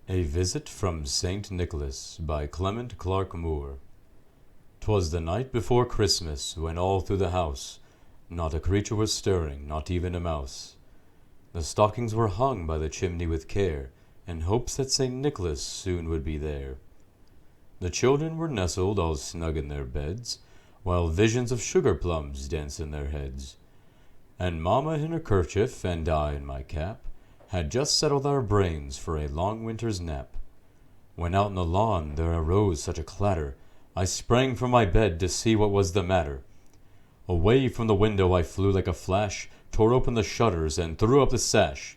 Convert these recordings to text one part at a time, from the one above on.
A Visit from St. Nicholas by Clement Clarke Moore. 'Twas the night before Christmas, when all through the house not a creature was stirring, not even a mouse. The stockings were hung by the chimney with care, in hopes that St. Nicholas soon would be there. The children were nestled all snug in their beds, while visions of sugar plums danced in their heads. And Mamma in her kerchief, and I in my cap, had just settled our brains for a long winter's nap, when out in the lawn there arose such a clatter, I sprang from my bed to see what was the matter. Away from the window I flew like a flash, tore open the shutters, and threw up the sash.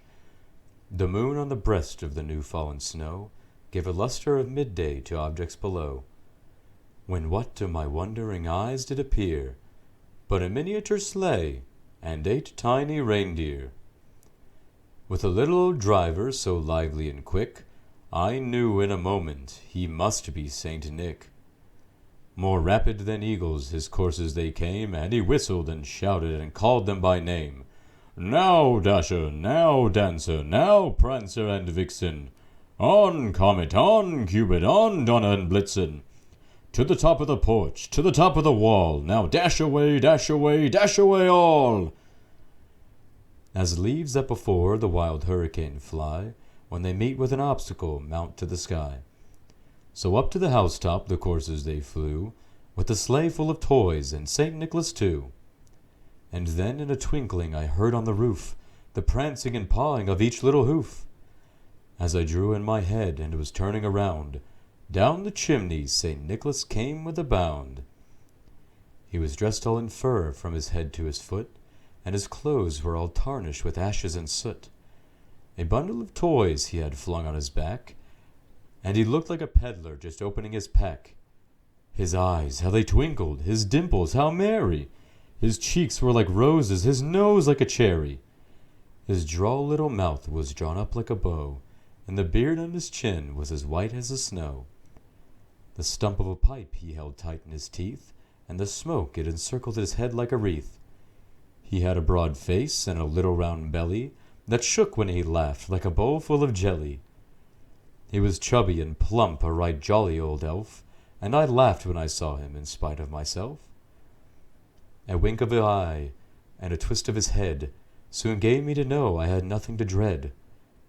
The moon on the breast of the new-fallen snow gave a lustre of midday to objects below, when what to my wondering eyes did appear but a miniature sleigh and 8 tiny reindeer. With a little old driver so lively and quick, I knew in a moment he must be Saint Nick. More rapid than eagles his courses they came, and he whistled and shouted and called them by name. "Now, Dasher, now, Dancer, now, Prancer and Vixen, on, Comet, on, Cupid, on, Donner and Blitzen, to the top of the porch, to the top of the wall, now dash away, dash away, dash away all!" As leaves that before the wild hurricane fly, when they meet with an obstacle, mount to the sky, so up to the housetop the coursers they flew, with the sleigh full of toys, and St. Nicholas too. And then in a twinkling I heard on the roof the prancing and pawing of each little hoof. As I drew in my head and was turning around, down the chimney St. Nicholas came with a bound. He was dressed all in fur from his head to his foot, and his clothes were all tarnished with ashes and soot. A bundle of toys he had flung on his back, and he looked like a peddler just opening his pack. His eyes, how they twinkled, his dimples, how merry! His cheeks were like roses, his nose like a cherry. His droll little mouth was drawn up like a bow, and the beard on his chin was as white as the snow. The stump of a pipe he held tight in his teeth, and the smoke it encircled his head like a wreath. He had a broad face and a little round belly that shook when he laughed like a bowl full of jelly. He was chubby and plump, a right jolly old elf, and I laughed when I saw him in spite of myself. A wink of the eye and a twist of his head soon gave me to know I had nothing to dread.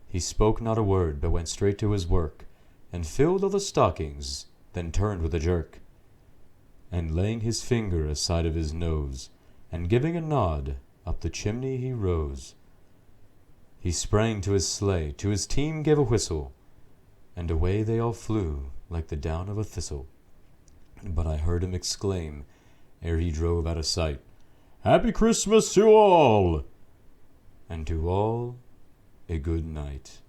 He spoke not a word, but went straight to his work, and filled all the stockings, then turned with a jerk, and laying his finger aside of his nose, and giving a nod, up the chimney he rose. He sprang to his sleigh, to his team gave a whistle, and away they all flew like the down of a thistle. But I heard him exclaim, ere he drove out of sight, "Happy Christmas to all!" And to all a good night.